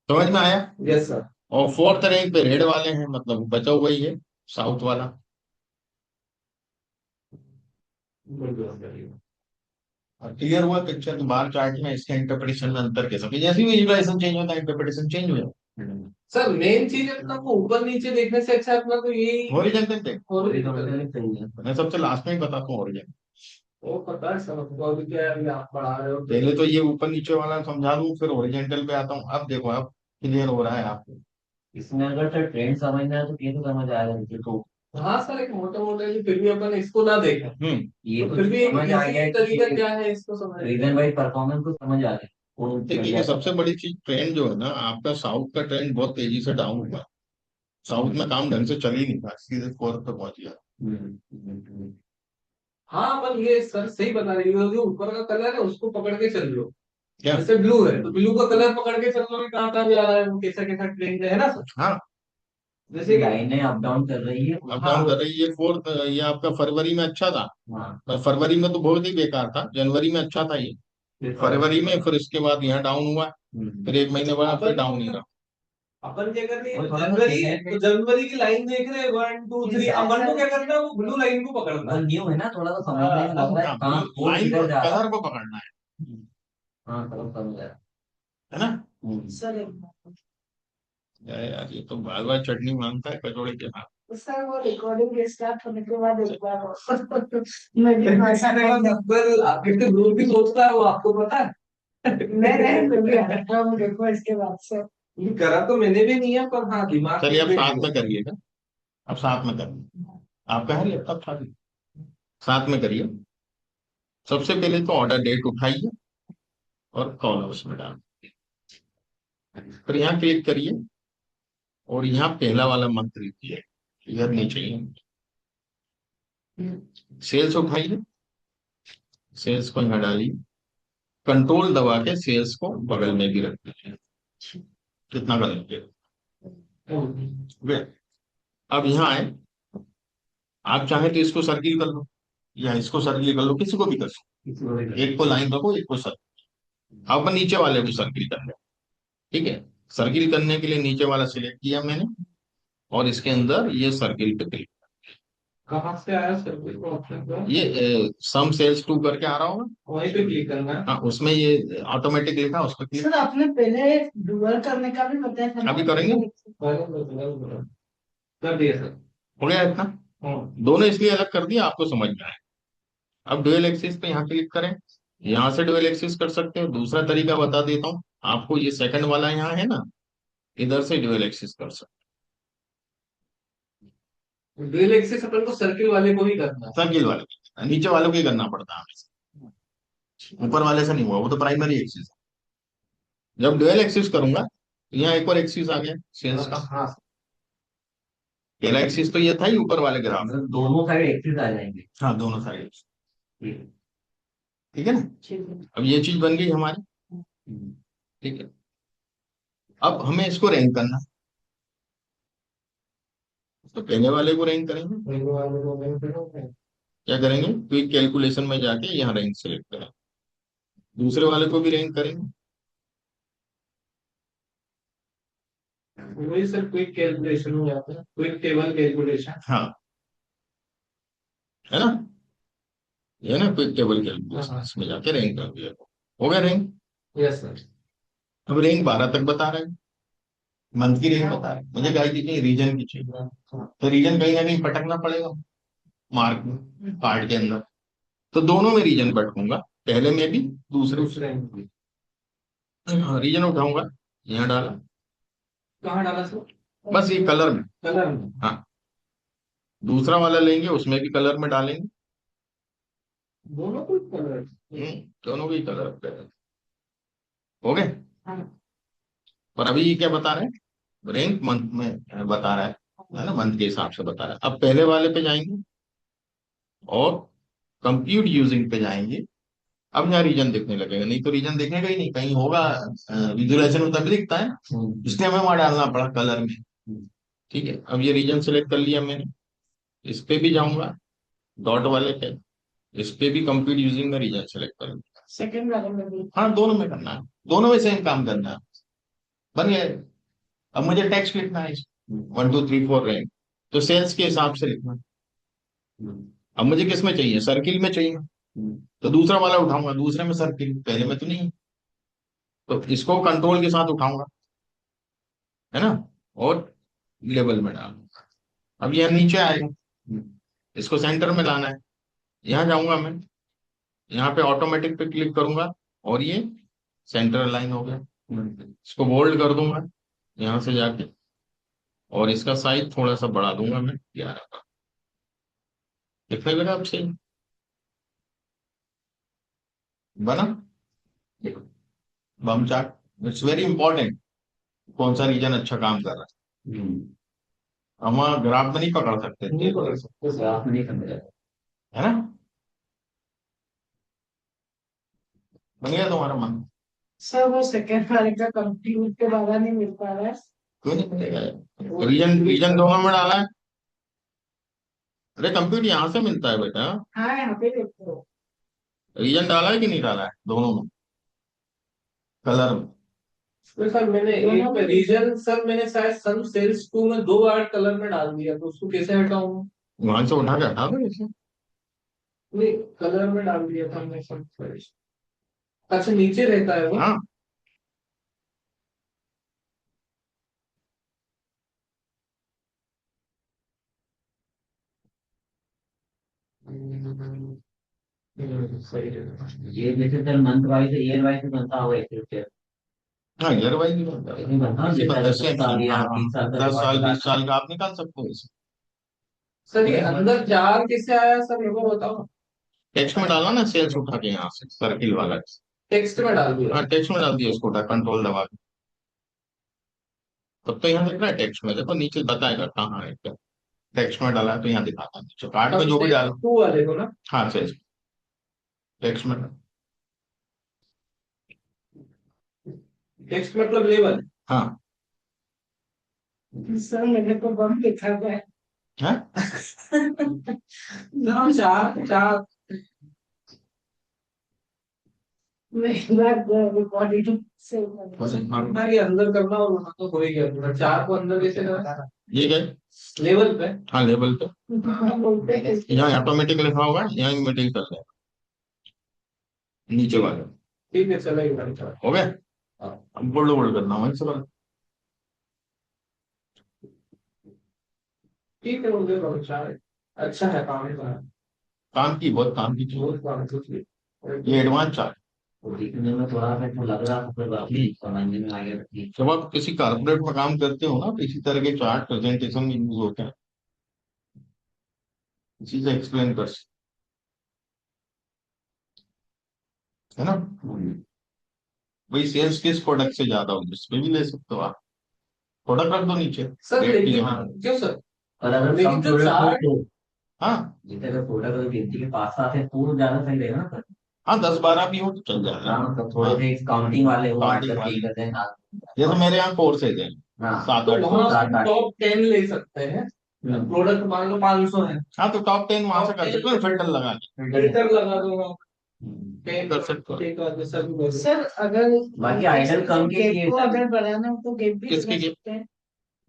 समझ में आया। Yes sir. और फोर्थ रैंक पे रेड वाले हैं, मतलब बचा हुआ ही है साउथ वाला। और क्लियर हुआ पिक्चर के बार चार्ट में इसके इंटरप्रिटेशन में अंतर कैसा, जैसे भी विजुअलाइजेशन चेंज होता है इंटरप्रिटेशन चेंज हो जाता है। सर मेन चीज अपना को ऊपर नीचे देखने से अच्छा अपना तो यही हॉरिजॉन्टल पे हॉरिजॉन्टल। मैं सबसे लास्ट में ही बताता हूँ हॉरिजॉन्टल। वो पता है सर हमको, अभी क्या है, अभी आप पढ़ा रहे हो पहले तो ये ऊपर नीचे वाला समझा दूं, फिर हॉरिजॉन्टल पे आता हूँ। अब देखो अब क्लियर हो रहा है आपको। इसमें अगर सर ट्रेंड समझना है तो ये तो समझ आ रहा है देखो। हाँ सर एक मोटा मोटा है, फिर भी अपन इसको ना देखें। ये तो तो फिर भी एक समझ आ गया इजी तरीका क्या है इसको समझ। रीजन वाइज परफॉर्मेंस तो समझ आ गया। देखिए सबसे बड़ी चीज ट्रेंड जो है ना, आपका साउथ का ट्रेंड बहुत तेजी से डाउन हुआ। साउथ में काम ढंग से चल ही नहीं था, सीधे फोर्थ पे पहुंच गया। हाँ अपन ये सर सही बता रही हो, जो ऊपर का कलर है उसको पकड़ के चल लो। क्या। जैसे ब्लू है तो ब्लू का कलर पकड़ के चल लो, कहाँ कहाँ जा रहा है वो, कैसा कैसा ट्रेंड है ना सर। हाँ जैसे कि लाइनें अप डाउन कर रही है। अब डाउन कर रही है फोर्थ। ये आपका फरवरी में अच्छा था, हाँ पर फरवरी में तो बहुत ही बेकार था। जनवरी में अच्छा था ये, फरवरी में, फिर इसके बाद यहाँ डाउन हुआ, फिर एक महीने बाद फिर डाउन ही रहा। अपन क्या कर रहे हैं, और थोड़ा सा जनवरी देखना है है। तो जनवरी की लाइन देख रहे हैं 1 2 3, अपन को क्या करना है वो ब्लू लाइन को पकड़ना है। न्यू है ना, थोड़ा सा समझने में लग रहा है कहाँ वो लाइन को किधर जा रहा है। कलर को पकड़ना है हाँ समझ समझ आया। है ना। सर यार ये तो बार बार चटनी मांगता है कचौड़ी के साथ। सर वो रिकॉर्डिंग के स्टार्ट होने के बाद एक बार मैं भी भाषा का नंबर आपके तो ग्रुप भी सोचता है वो, आपको पता है। नहीं नहीं मैं भी हटा हूँ देखो इसके बाद से। ये करा तो मैंने भी नहीं है, पर हाँ दिमाग चलिए अब में साथ में करिएगा। अब साथ में करिए। आपका है लैपटॉप साथ में, साथ में करिए। सबसे पहले तो ऑर्डर डेट उठाइए और कॉलम्स में डालिए। फिर यहाँ क्लिक करिए और यहाँ पहला वाला मंथ लिखिए, इधर नीचे ही सेल्स उठाइए, सेल्स को यहाँ डालिए, कंट्रोल दबा के सेल्स को बगल में भी रख दीजिए। कितना कर लीजिए। अब यहाँ आए, आप चाहे तो इसको सर्किल कर लो या इसको सर्किल कर लो, किसी को भी कर लो। एक को लाइन रखो, एक को सर्किल। अब नीचे वाले को सर्किल कर लो। ठीक है, सर्किल करने के लिए नीचे वाला सिलेक्ट किया मैंने और इसके अंदर ये सर्किल पे क्लिक। कहाँ से आया सर्विस को ऑप्शन पे। ये सम सेल्स टू करके आ रहा होगा, वहीं पे क्लिक करना है। हाँ उसमें ये ऑटोमेटिक लिखा, उस पर क्लिक। सर आपने पहले डुअल करने का भी बताया था ना? अभी करेंगे। कर दिया सर। हो गया इतना। दोनों इसलिए अलग कर दिया आपको समझ में आए। अब डुअल एक्सिस पे यहाँ क्लिक करें, यहाँ से डुअल एक्सिस कर सकते हो। दूसरा तरीका बता देता हूँ आपको, ये सेकंड वाला यहाँ है ना, इधर से डुअल एक्सिस कर सकते। डुअल एक्सिस अपन को सर्किल वाले को ही करना है। सर्किल वाले को, नीचे वालों को ही करना पड़ता है हमेशा, ऊपर वाले से नहीं हुआ, वो तो प्राइमरी एक्सिस है। जब डुअल एक्सिस करूंगा, यहाँ एक और एक्सिस आ गया सेल्स का। हाँ पहला एक्सिस तो ये था ही ऊपर वाले ग्राफ में। दोनों साइड एक्सिस आ जाएंगे। हाँ दोनों साइड। ठीक ठीक है ना। अब ये चीज बन गई हमारी। ठीक है, अब हमें इसको रैंक करना है। तो पहले वाले को रैंक करेंगे। क्या करेंगे, क्विक कैलकुलेशन में जाके यहाँ रैंक सेलेक्ट करें। दूसरे वाले को भी रैंक करेंगे। वही सर क्विक कैलकुलेशन हो जाता है, क्विक टेबल कैलकुलेशन। हाँ है ना, ये ना क्विक टेबल कैलकुलेशन, इसमें जाके रैंक कर दिया। हो गया रैंक। Yes sir. अब रैंक 12 तक बता रहे हैं, मंथ की रैंक बता रहे हैं। मुझे गाइड कीजिए रीजन की चाहिए, तो रीजन कहीं ना कहीं पटकना पड़ेगा मार्क में, कार्ड के अंदर। तो दोनों में रीजन पटकूंगा, पहले में भी दूसरे में भी। रीजन उठाऊंगा, यहाँ डाला, कहाँ डाला सर? बस ये कलर में। कलर में। हाँ, दूसरा वाला लेंगे उसमें भी कलर में डालेंगे। दोनों को कलर। दोनों भी कलर पे हो गए। हाँ। पर अभी ये क्या बता रहे हैं, रैंक मंथ में बता रहा है ना, मंथ के हिसाब से बता रहा है। अब पहले वाले पे जाएंगे और कंप्यूट यूजिंग पे जाएंगे। अब यहाँ रीजन देखने लगेगा, नहीं तो रीजन देखेगा ही नहीं, कहीं होगा विजुअलाइजेशन में तभी दिखता है ना, इसलिए हमें वहां डालना पड़ा कलर में। ठीक है, अब ये रीजन सेलेक्ट कर लिया मैंने, इस पे भी जाऊंगा डॉट वाले पे, इस पे भी कंप्यूट यूजिंग में रीजन सेलेक्ट करूंगा। सेकंड वाले में भी। हाँ दोनों में करना है, दोनों में सेम काम करना है। बन गया। अब मुझे टेक्स्ट लिखना है, 1 2 3 4 रैंक, तो सेल्स के हिसाब से लिखना है। अब मुझे किस में चाहिए, सर्किल में चाहिए, तो दूसरा वाला उठाऊंगा, दूसरे में सर्किल, पहले में तो नहीं, तो इसको कंट्रोल के साथ उठाऊंगा, है ना, और लेवल में डालूंगा। अब यह नीचे आएगा, इसको सेंटर में लाना है, यहाँ जाऊंगा मैं, यहाँ पे ऑटोमेटिक पे क्लिक करूंगा, और ये सेंटर लाइन हो गया। इसको बोल्ड कर दूंगा यहाँ से जाके, और इसका साइज थोड़ा सा बढ़ा दूंगा मैं 11 का। दिखने लगा अब सही बना। देखो, बम चार्ट इट्स वेरी इंपॉर्टेंट, कौन सा रीजन अच्छा काम कर रहा है। हम ग्राफ में नहीं पकड़ सकते, नहीं पकड़ सकते सर, आप नहीं करने जाते। है ना। बन गया तुम्हारा मन। सर वो सेकंड वाले का कंप्यूटर के बारे नहीं मिल पा रहा है। क्यों नहीं मिलेगा, रीजन रीजन दोनों में डाला है। अरे कंप्यूटर यहाँ से मिलता है बेटा, हाँ यहाँ पे देखो। रीजन डाला है कि नहीं डाला है दोनों में, कलर में। तो सर मैंने एक रीजन, सर मैंने शायद सन सेल्स 2 में 2 बार कलर में डाल दिया, तो उसको कैसे हटाऊं? वहां से उठा के हटा दो इसे। नहीं, कलर में डाल दिया था मैंने सन सेल्स। अच्छा, नीचे रहता है वो? हाँ सही है। ये जैसे sir month wise year wise बनता हुआ एक हाँ, ईयर वाइज भी बनता है। नहीं बनता, इसी पर जैसे 10 10 साल या 30 साल का 10 साल रिकॉर्ड 20 साल का आप निकाल सकते हो इसे। सर ये अंदर चार कैसे आया सर, मेरे को बताओ। टेक्स्ट में डाला ना, सेल्स उठा के यहाँ से सर्किल वाला। टेक्स्ट में डाल दिया? हाँ टेक्स्ट में डाल दिया, इसको उठा कंट्रोल दबा के, तब तो यहाँ दिख रहा है टेक्स्ट में, देखो नीचे बताएगा कहाँ है क्या। टेक्स्ट में डाला है तो यहाँ दिखाता है नीचे, कार्ड में जो भी डाला। 2 वाले को ना? हाँ सेल्स टेक्स्ट में। टेक्स्ट मतलब लेवल? हाँ सर मेरे को बम दिखा हुआ है। हाँ ना, चार चार। मैं रिकॉर्डिंग से अंदर ये अंदर करना और वहां तो हो ही गया पूरा। चार को अंदर कैसे करना? ये गए। लेवल पे? हाँ लेवल पे, बोलते हैं यहाँ ऑटोमेटिक लिखा होगा, यहाँ ऑटोमेटिक कर लेगा नीचे वाले। ठीक है, चलेगा। हो गया। अब बोल्ड बोल्ड करना वहीं से बना। ठीक है, मुझे बहुत चार अच्छा है, काम का काम की, बहुत काम की चीज। बहुत काम की। ये एडवांस चार्ट, तो दिखने में थोड़ा सा तो लग रहा था, पर बाकी समझने में आ गया ठीक। जब आप किसी कारपोरेट में काम करते हो ना, तो इसी तरह के चार्ट प्रेजेंटेशन में यूज होते हैं, इसी से एक्सप्लेन कर सकते, है ना। भाई सेल्स किस प्रोडक्ट से ज्यादा हो, इसमें भी ले सकते हो आप, प्रोडक्ट रख दो नीचे सर रेट की लेकिन जगह। क्यों सर? और अगर लेकिन कम जो प्रोडक्ट हो चार्ट, तो हाँ जैसे अगर प्रोडक्ट अगर गिनती के 5 7 है तो ज्यादा सही रहेगा ना सर। हाँ, 10 12 भी हो तो चल जाएगा। हाँ, मतलब थोड़े से काउंटिंग वाले हो, Counting मतलब वाले। ठीक करते हैं हाँ। जैसे मेरे यहाँ कोर्सेज है, हाँ 7 तो 8 वहां सात, आठ। टॉप 10 ले सकते हैं। प्रोडक्ट मान लो 500 है, हाँ तो टॉप 10 वहां से कर सकते हो, फिल्टर लगा के फिल्टर लगा दूंगा। कर सकते हो। एक आध सर भी सर अगर बाकी आइडल कम के गेप लिए को अगर बढ़ाना हो तो गेप भी किसके लगा गेप? सकते हैं।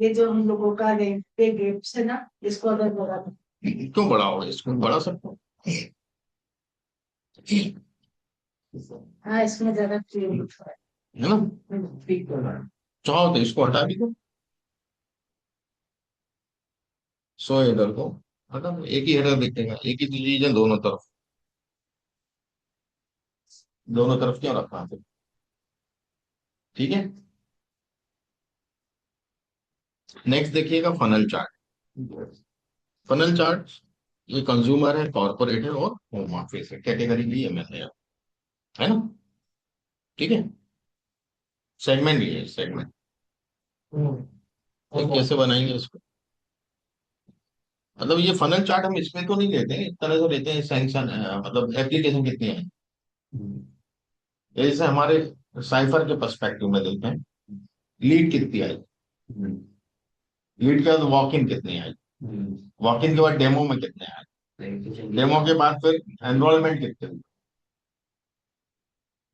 ये जो हम लोगों का रेट पे गेप्स है ना, इसको अगर बढ़ाना। क्यों बड़ा होगा, इसको बढ़ा सकते हो। हाँ इसमें ज्यादा क्लियर होता है ना, है। ठीक है। चाहो तो इसको हटा भी दो, 100 हेडर को हटा दो, एक ही हेडर दिखेगा, एक ही चीज है दोनों तरफ, दोनों तरफ क्यों रखना है। ठीक है, नेक्स्ट देखिएगा फनल चार्ट। फनल चार्ट, ये कंज्यूमर है, कॉर्पोरेट है और होम ऑफिस है, कैटेगरी ली है मैंने यहाँ, है ना। ठीक है, सेगमेंट लिए है, सेगमेंट। तो कैसे बनाएंगे इसको, मतलब ये फनल चार्ट हम इसमें तो नहीं लेते हैं, इस तरह से लेते हैं सैंक्शन, मतलब एप्लीकेशन कितनी है, जैसे हमारे साइफर के पर्सपेक्टिव में देखते हैं, लीड कितनी आई, लीड के बाद वॉक इन कितनी आई, वॉक इन के बाद डेमो में कितने आए, डेमो के बाद फिर एनरोलमेंट कितने हुए,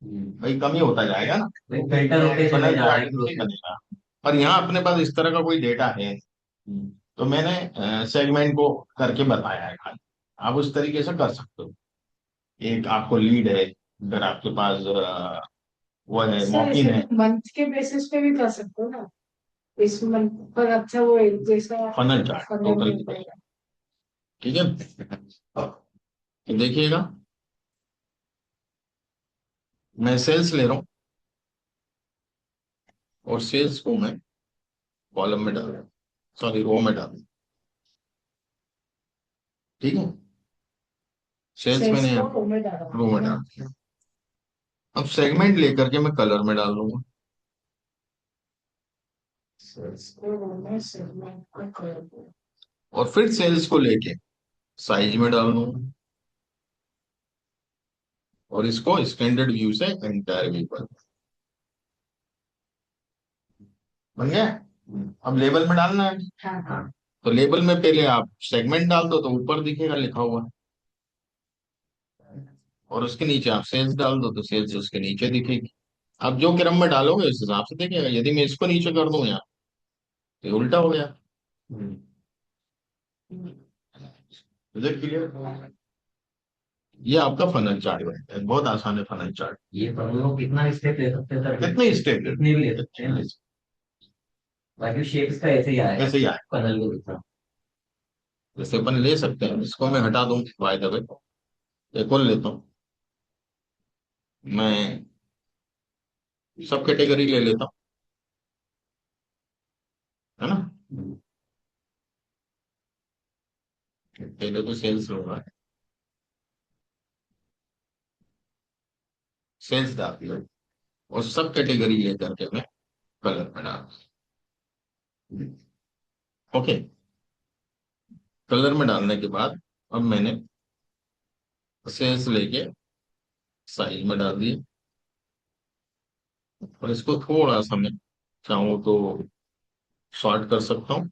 भाई कम ही होता जाएगा ना, फिल्टर होते चले फनल जा रहा चार्ट है नहीं प्रोसेस। बनेगा। और यहाँ अपने पास इस तरह का कोई डेटा है नहीं। तो मैंने सेगमेंट को करके बताया है खाली। आप उस तरीके से कर सकते हो। एक आपको लीड है, अगर आपके पास वो है, सर मॉकिन इसे है। मंथ के बेसिस पे भी कर सकते हो ना, इस मंथ पर अच्छा वो एक जैसा फनल चार्ट फनल टोटल मिल पाएगा। ठीक है। तो देखिएगा, मैं सेल्स ले रहा हूँ और सेल्स को मैं कॉलम में डाल रहा हूँ, सॉरी रो में डाल रहा हूँ। ठीक है, सेल्स सेल्स मैंने को यहाँ रो में डाला रो में डाल दिया। अब सेगमेंट लेकर के मैं कलर में डाल लूंगा। सेल्स को रो में सेगमेंट को कर दो। और फिर सेल्स को लेके साइज में डाल दूंगा, और इसको स्टैंडर्ड व्यू से एंटायर व्यू पर। बन गया। अब लेबल में डालना है। हाँ हाँ। तो लेबल में पहले आप सेगमेंट डाल दो तो ऊपर दिखेगा लिखा हुआ, और उसके नीचे आप सेल्स डाल दो तो सेल्स उसके नीचे दिखेगी। आप जो क्रम में डालोगे उस हिसाब से दिखेगा। यदि मैं इसको नीचे कर दूं यहाँ, तो ये उल्टा हो गया। Is it clear? ये आपका फनल चार्ट बनता है, बहुत आसान है फनल चार्ट। ये पर हम लोग कितना स्टेप ले सकते हैं सर? कितने स्टेप कितने भी ले सकते हैं ना? बाकी शेप्स का ऐसे ही आएगा, ऐसे ही आए। कलर को दिखा। जैसे अपन ले सकते हैं, इसको मैं हटा दूं बाय द वे, एक और लेता हूँ मैं, सब कैटेगरी ले लेता हूँ, है ना। पहले तो सेल्स लूंगा, सेल्स डाल दिया, और सब कैटेगरी लेकर के मैं कलर में डाल। ओके, कलर में डालने के बाद अब मैंने सेल्स लेके साइज में डाल दिए, और इसको थोड़ा सा मैं चाहूँ तो शॉर्ट कर सकता हूँ।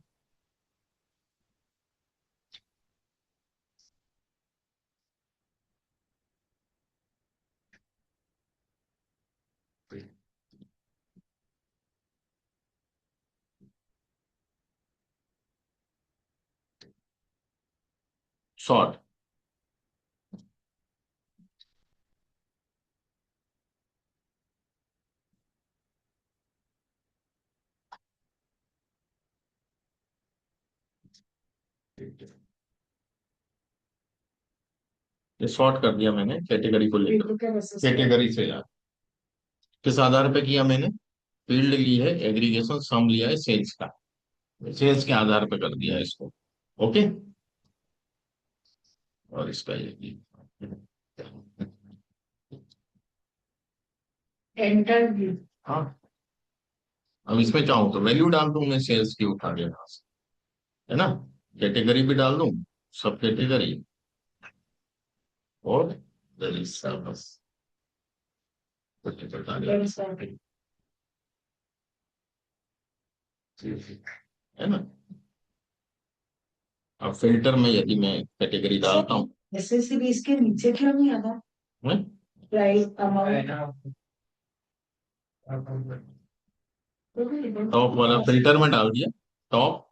शॉर्ट, ये शॉर्ट कर दिया मैंने कैटेगरी को लेकर। बिल्कुल के बेसिस पे। कैटेगरी से यार किस आधार पे किया मैंने? फील्ड ली है एग्रीगेशन, सम लिया है सेल्स का, सेल्स के आधार पे कर दिया है इसको। ओके, और इसका ये भी। एंटर भी। हाँ, अब इसमें चाहूँ तो वैल्यू डाल दूं मैं सेल्स की उठा के यहाँ से, है ना। कैटेगरी भी डाल दूं, सब कैटेगरी, और there is service, कुछ नहीं बता दिया, Yes, sir. है ना। अब फिल्टर में यदि मैं कैटेगरी डालता हूँ, एसएससी भी इसके नीचे क्यों नहीं आता? मैं प्राइस अमाउंट। टॉप वाला फिल्टर में डाल दिया। टॉप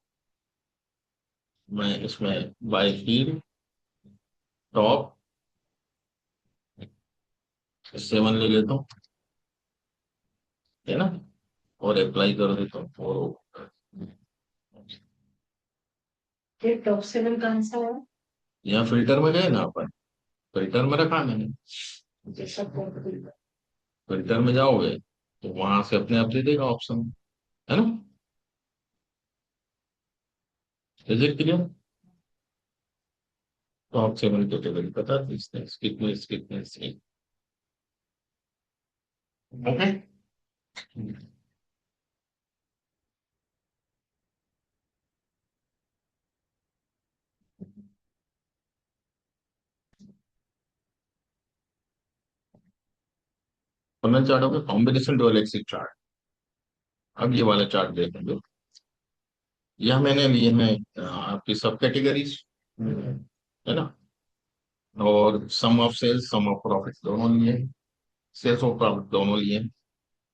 मैं इसमें बाय फील्ड टॉप 7 ले लेता हूँ, है ना, और अप्लाई कर देता हूँ। और ये टॉप 7 कौन सा है? यहाँ फिल्टर में गए ना अपन, फिल्टर में रखा मैंने, जैसा कॉम्पिटिटिव। फिल्टर में जाओगे तो वहां से अपने आप दे देगा ऑप्शन, है ना। Is it clear? Top 7 category पता थी इसने, कितने ओके। फनल चार्ट हो गया, कॉम्बिनेशन डुअल एक्सिस चार्ट। अब ये वाला चार्ट देखेंगे, यह मैंने लिए हैं आपकी सब कैटेगरीज, है ना, और sum of sales sum of profit दोनों लिए हैं। सेल्स और प्रॉफिट दोनों लिए हैं।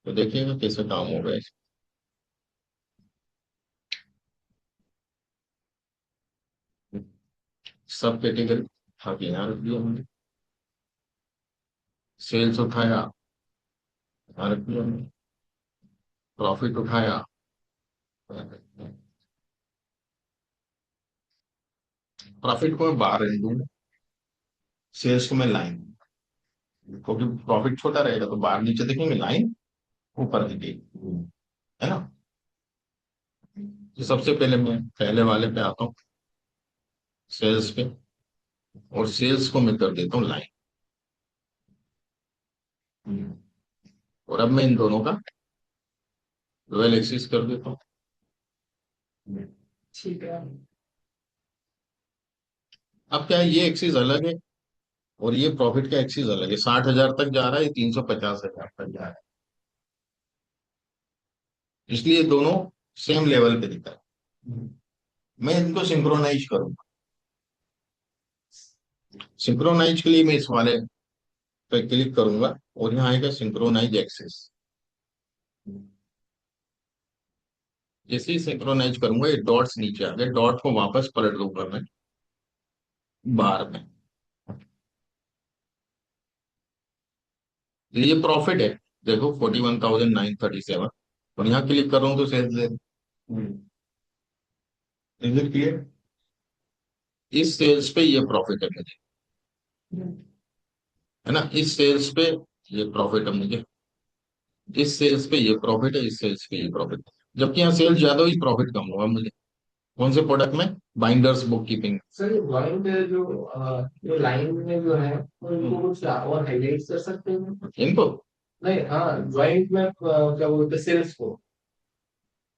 तो देखिएगा कैसे काम होगा इसमें। सब कैटेगरी बाकी यहाँ रख दिया हमने। सेल्स उठाया, यहाँ रख दिया हमने। प्रॉफिट उठाया, प्रॉफिट को मैं बाहर रख दूंगा, सेल्स को मैं लाइन, क्योंकि प्रॉफिट छोटा रहेगा तो बाहर नीचे देखेंगे, लाइन ऊपर दिखेगी, है ना। तो सबसे पहले मैं पहले वाले पे आता हूँ, सेल्स पे, और सेल्स को मैं कर देता हूँ लाइन। और अब मैं इन दोनों का डुअल एक्सिस कर देता हूँ। ठीक है। अब क्या है, ये एक्सिस अलग है और ये प्रॉफिट का एक्सिस अलग है। 60,000 तक जा रहा है, ये 350,000 तक जा रहा है, इसलिए दोनों सेम लेवल पे दिखा है। मैं इनको सिंक्रोनाइज करूंगा। सिंक्रोनाइज के लिए मैं इस वाले पे क्लिक करूंगा और यहाँ आएगा सिंक्रोनाइज एक्सिस। जैसे ही सिंक्रोनाइज करूंगा ये डॉट्स नीचे आ गए, डॉट को वापस पलट दूंगा मैं बार में। ये प्रॉफिट है, देखो 41,937, और यहाँ क्लिक कर रहा हूँ तो सेल्स है। Is it clear? इस सेल्स पे ये प्रॉफिट है मुझे, है ना। इस सेल्स पे ये प्रॉफिट है मुझे, इस सेल्स पे ये प्रॉफिट है, इस सेल्स पे ये प्रॉफिट है। जबकि यहाँ सेल्स ज्यादा हुई, प्रॉफिट कम हुआ मुझे। कौन से प्रोडक्ट में? Binders book keeping. Sir drawing पे जो लाइन में जो है उनको कुछ और हाईलाइट कर सकते हैं? इनको नहीं, हाँ ड्राइंग में क्या बोलते हैं सेल्स को।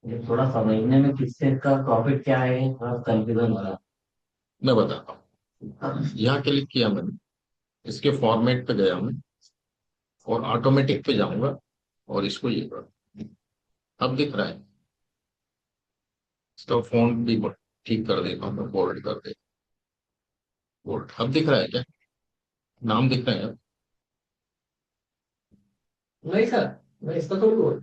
ये थोड़ा समझने में किससे का प्रॉफिट क्या है, थोड़ा कंफ्यूजन हो रहा मैं बताता हूँ। यहाँ क्लिक किया मैंने, इसके फॉर्मेट पे गया मैं और ऑटोमेटिक पे जाऊंगा और इसको ये कर, अब दिख रहा है। इसका फॉन्ट भी ठीक कर देता हूँ, बोल्ड कर दे, बोल्ड। अब दिख रहा है क्या? नाम दिख रहा है? नहीं सर, मैं इसका थोड़ी बोल,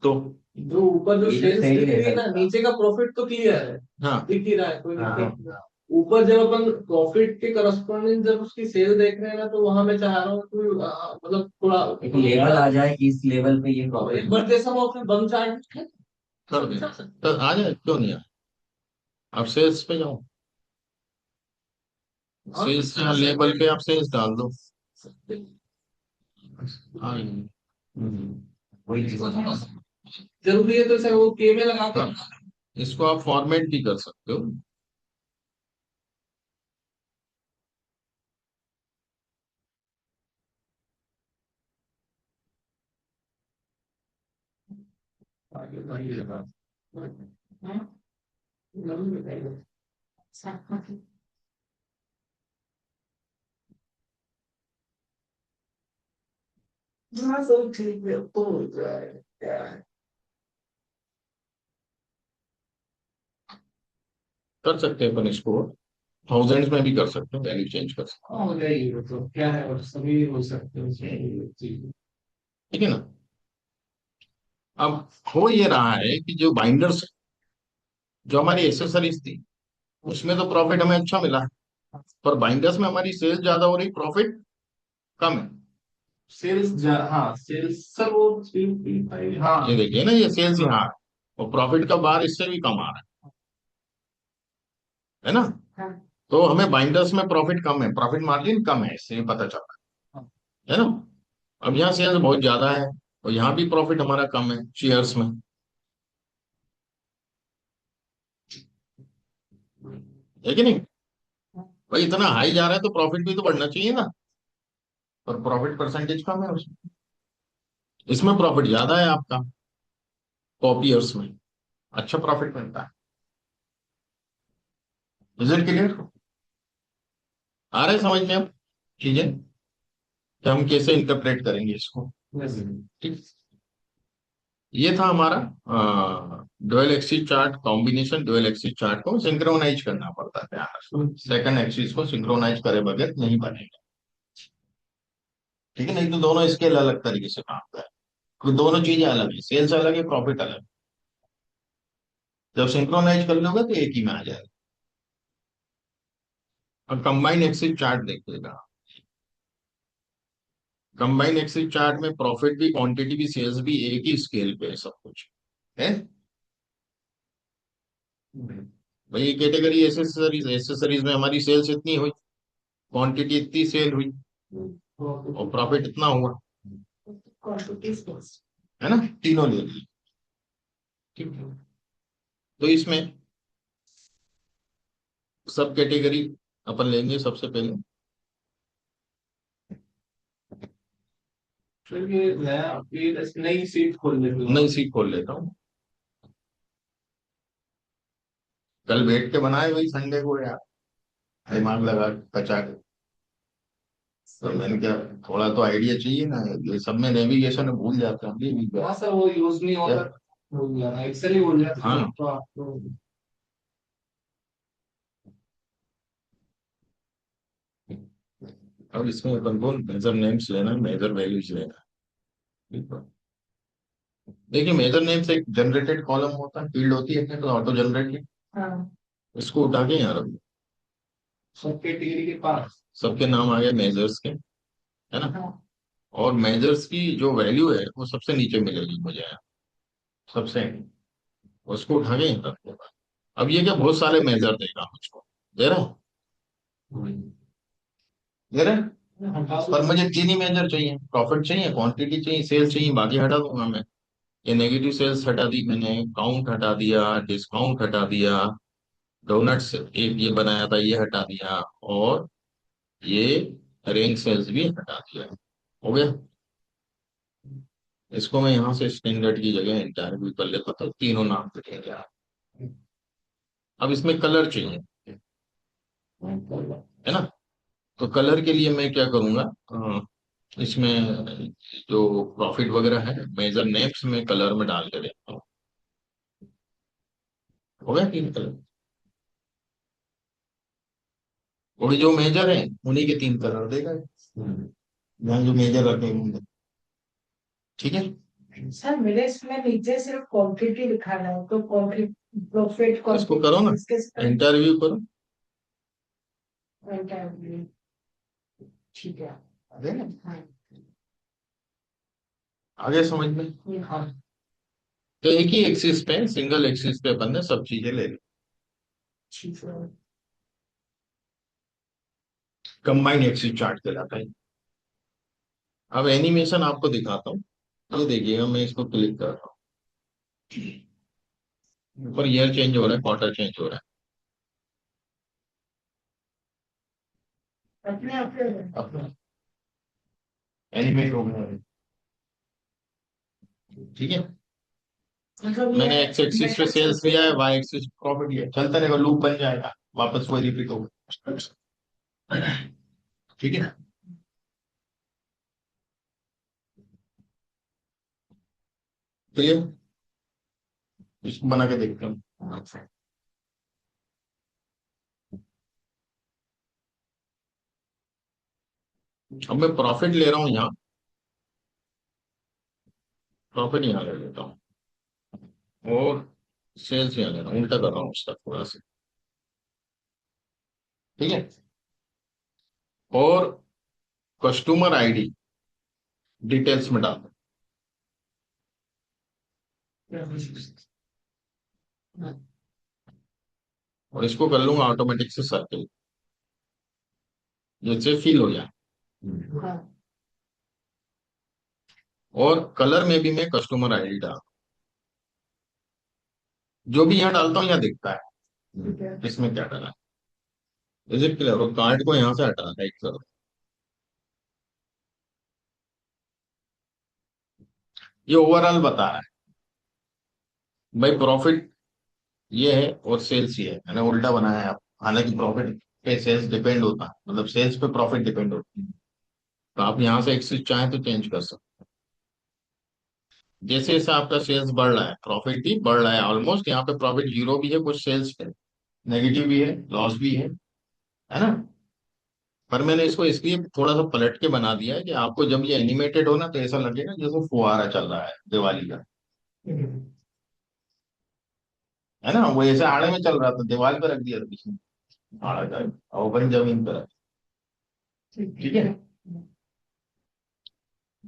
तो जो ऊपर जो ये सेल्स सही दिख रही है है ना, सर। नीचे का प्रॉफिट तो क्लियर है, हाँ, दिख ही रहा है, कोई हाँ दिक्कत नहीं। ऊपर जब अपन प्रॉफिट के करस्पॉन्डिंग जब उसकी सेल देख रहे हैं ना, तो वहां मैं चाह रहा हूँ कि मतलब थोड़ा एक लेवल आ जाए कि इस लेवल पे ये प्रॉफिट एक बार जैसा वो अपने बम चार्ट है। कर दे तो आ जाए, क्यों नहीं आ। अब सेल्स पे जाओ, सेल्स लेबल पे आप सेल्स डाल दो। हाँ, वही चीज। जरूरी है तो सर वो के में लगा हाँ, कर। इसको आप फॉर्मेट भी कर सकते हो। आगे बढ़िए लगा। हाँ सब ठीक है, तो हो जाएगा क्या है। कर सकते हैं अपन इसको, थाउजेंड्स में भी कर सकते हैं, वैल्यू चेंज कर सकते हाँ, हो जाएगी वो तो क्या है, और सभी हो सकते हैं जी। हैं, ठीक है ना। अब हो ये रहा है कि जो बाइंडर्स, जो हमारी एसेसरीज थी, उसमें तो प्रॉफिट हमें अच्छा मिला, पर बाइंडर्स में हमारी सेल्स ज्यादा हो रही, प्रॉफिट कम है। सेल्स हाँ सेल्स सर वो 335, हाँ ये देखिए ना, ये सेल्स यहाँ है, और प्रॉफिट का बार इससे भी कम आ रहा है ना। हाँ। तो हमें बाइंडर्स में प्रॉफिट कम है, प्रॉफिट मार्जिन कम है, इससे पता चला है ना। अब यहाँ सेल्स बहुत ज्यादा है और यहाँ भी प्रॉफिट हमारा कम है शेयर्स में, है कि नहीं। भाई इतना हाई जा रहा है तो प्रॉफिट भी तो बढ़ना चाहिए ना, पर प्रॉफिट परसेंटेज कम है उसमें। इसमें प्रॉफिट ज्यादा है आपका, कॉपियर्स में अच्छा प्रॉफिट मिलता है। Is it clear? आ रहा है समझ में अब चीजें, कि हम कैसे इंटरप्रेट करेंगे इसको। ठीक, ये था हमारा dual axis chart combination. Dual axis chart को सिंक्रोनाइज करना पड़ता है, सेकंड एक्सिस को सिंक्रोनाइज करे बगैर नहीं बनेगा। ठीक है, नहीं तो दोनों स्केल अलग तरीके से काम कर, तो दोनों चीजें अलग है, सेल्स अलग है, प्रॉफिट अलग है। जब सिंक्रोनाइज कर लोगे तो एक ही में आ जाएगा। और कंबाइन एक्सिस चार्ट देखिएगा, कंबाइन एक्सिस चार्ट में प्रॉफिट भी, क्वांटिटी भी, सेल्स भी एक ही स्केल पे है, सब कुछ है। भाई कैटेगरी एसेसरीज, एसेसरीज में हमारी सेल्स इतनी हुई, क्वांटिटी इतनी सेल हुई, और प्रॉफिट इतना हुआ, क्वांटिटी स्पेस। है ना, तीनों ले ली। ठीक है, तो इसमें सब कैटेगरी अपन लेंगे सबसे पहले। चलिए मैं फिर नई सीट खोल लेता हूँ। नई सीट खोल लेता हूँ, कल बैठ के बनाए वही संडे को यार, दिमाग लगा कचा के। तो मैंने क्या, थोड़ा तो आइडिया चाहिए ना, ये सब में नेविगेशन भूल जाते हैं अभी भी। हाँ सर, वो यूज नहीं होता, भूल जाना, एक्सेल ही भूल जाता हाँ, तो आपको। अब इसमें अपन को मेजर नेम्स लेना है, मेजर वैल्यूज लेना है। ठीक है? देखिए मेजर नेम्स एक जनरेटेड कॉलम होता है, फील्ड होती है तो ऑटो जनरेटेड, हाँ इसको उठा के यहाँ रख दो। सब कैटेगरी के पास सबके नाम आ गए मेजर्स के, है ना। हाँ और मेजर्स की जो वैल्यू है वो सबसे नीचे मिलेगी मुझे यहाँ, सबसे, उसको उठा के यहाँ रख दो। अब ये क्या बहुत सारे मेजर देगा मुझको, दे रहा है, दे रहा है, पर मुझे तीन ही मेजर चाहिए, प्रॉफिट चाहिए, क्वांटिटी चाहिए, सेल्स चाहिए, बाकी हटा दूंगा मैं। ये नेगेटिव सेल्स हटा दी मैंने, काउंट हटा दिया, डिस्काउंट हटा दिया, डोनट्स एक ये बनाया था ये हटा दिया, और ये रेंज सेल्स भी हटा दिया। हो गया, इसको मैं यहाँ से स्टैंडर्ड की जगह इंटरव्यू कर लेता था, तीनों नाम लिखेंगे आप। अब इसमें कलर चाहिए, है ना। तो कलर के लिए मैं क्या करूंगा, इसमें जो प्रॉफिट वगैरह है मेजर नेम्स में कलर में डाल के देता हूँ। हो गया तीन कलर, और जो मेजर है उन्हीं के तीन कलर देगा, यहाँ जो मेजर रखे होंगे। ठीक है, सर मेरे इसमें नीचे सिर्फ क्वांटिटी दिखाना है, तो क्वांटिटी प्रॉफिट इसको करो ना, क्वांटिटी इंटरव्यू करो। ठीक है। अरे ना, हाँ आगे समझ में। हाँ तो एक ही एक्सिस पे, सिंगल एक्सिस पे अपन ने सब चीजें ले ली, ठीक है। कंबाइन एक्सिस चार्ट कहलाता है। अब एनिमेशन आपको दिखाता हूँ, ये देखिएगा, मैं इसको क्लिक कर रहा हूँ, ऊपर ईयर चेंज हो रहा है, क्वार्टर चेंज हो रहा अपने आप से है, अपना एनिमेट हो गया है। ठीक है, मतलब मैंने ये एक्स एक्सिस पे सेल्स लिया है, वाई एक्सिस प्रॉफिट लिया है, चलता रहेगा, लूप बन जाएगा, वापस वही रिपीट होगा। ठीक है, क्लियर, इसको बना के देखते हैं। अब मैं प्रॉफिट ले रहा हूँ यहाँ, प्रॉफिट यहाँ ले लेता हूँ, और सेल्स यहाँ ले रहा हूँ, उल्टा कर रहा हूँ उसका थोड़ा सा। ठीक है, और कस्टमर आईडी डिटेल्स में डाल दो, और इसको कर लूंगा ऑटोमेटिक से सर्कल, जिससे फिल हो जाए। हाँ और कलर में भी मैं कस्टमर आईडी डाल, जो भी यहाँ डालता हूँ यहाँ दिखता ठीक है। है इसमें क्या डाला, विजिट क्लियर, और कार्ड को यहाँ से हटा राइट करो। ये ओवरऑल बता रहा है भाई, प्रॉफिट ये है और सेल्स ये है, मैंने उल्टा बनाया है आप, हालांकि प्रॉफिट पे सेल्स डिपेंड होता है, मतलब सेल्स पे प्रॉफिट डिपेंड होता है। तो आप यहाँ से एक्सिस चाहें तो चेंज कर सकते हैं। जैसे जैसे आपका सेल्स बढ़ रहा है प्रॉफिट भी बढ़ रहा है, ऑलमोस्ट यहाँ पे प्रॉफिट जीरो भी है, कुछ सेल्स पे नेगेटिव भी है, लॉस भी है ना। पर मैंने इसको इसलिए थोड़ा सा पलट के बना दिया है कि आपको जब ये एनिमेटेड हो ना तो ऐसा लगेगा जैसे फुहारा चल रहा है दिवाली का, है ना। वो ऐसे आड़े में चल रहा था, दीवार पे रख दिया था किसी ने आड़ा का, और वही जमीन पर रख। ठीक है।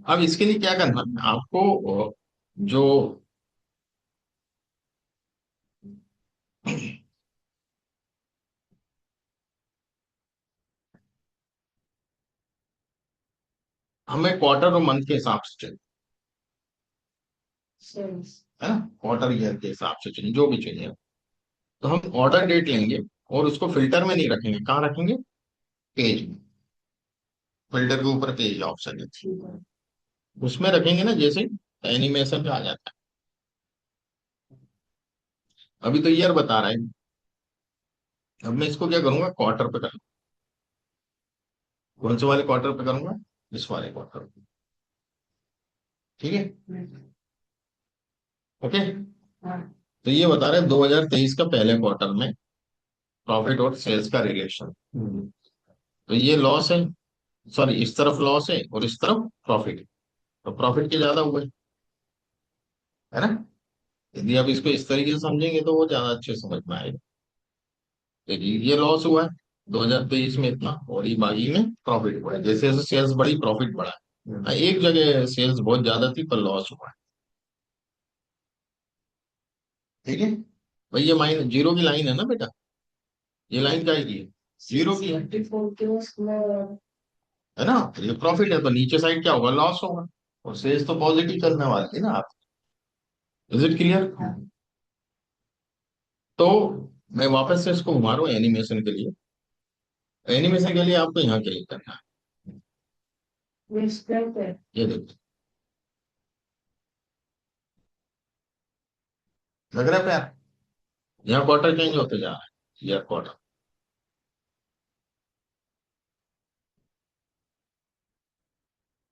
अब इसके लिए क्या करना है आपको, जो हमें क्वार्टर और मंथ के हिसाब से चाहिए, सेल्स। है ना, क्वार्टर ईयर के हिसाब से चाहिए जो भी चाहिए। तो हम ऑर्डर डेट लेंगे और उसको फिल्टर में नहीं रखेंगे, कहाँ रखेंगे, पेज में। फिल्टर के ऊपर पेज ऑप्शन है, ठीक है। उसमें रखेंगे ना, जैसे एनिमेशन पे आ जाता है। अभी तो ईयर बता रहा है, अब मैं इसको क्या करूंगा, क्वार्टर पे करूंगा। कौन से वाले क्वार्टर पे करूंगा, इस वाले क्वार्टर पे। ठीक है, ओके। हाँ। तो ये बता रहे हैं 2023 का पहले क्वार्टर में प्रॉफिट और सेल्स का रिलेशन। तो ये लॉस है, सॉरी इस तरफ लॉस है और इस तरफ प्रॉफिट, तो प्रॉफिट के ज्यादा हुए, है ना। यदि आप इसको इस तरीके से समझेंगे तो वो ज्यादा अच्छे समझ में आएगा। देखिए ये लॉस हुआ है 2023 में इतना, और ये बाकी में प्रॉफिट हुआ है। जैसे जैसे सेल्स बढ़ी प्रॉफिट बढ़ा है। हाँ, एक जगह सेल्स बहुत ज्यादा थी पर लॉस हुआ है। ठीक है भाई, ये माइन जीरो की लाइन है ना बेटा, ये लाइन क्या की है, जीरो की है 24 के उसमें। है ना। ये प्रॉफिट है तो नीचे साइड क्या होगा, लॉस होगा। और सेल्स तो पॉजिटिव करने वाली है ना आप। Is it clear. तो मैं वापस से इसको घुमा रहा हूँ एनिमेशन के लिए। एनिमेशन के लिए आपको यहाँ क्लिक करना है, डिस्प्ले पे। ये देखो, लग रहा है प्यार। यहाँ क्वार्टर चेंज होते जा रहा है, ये क्वार्टर।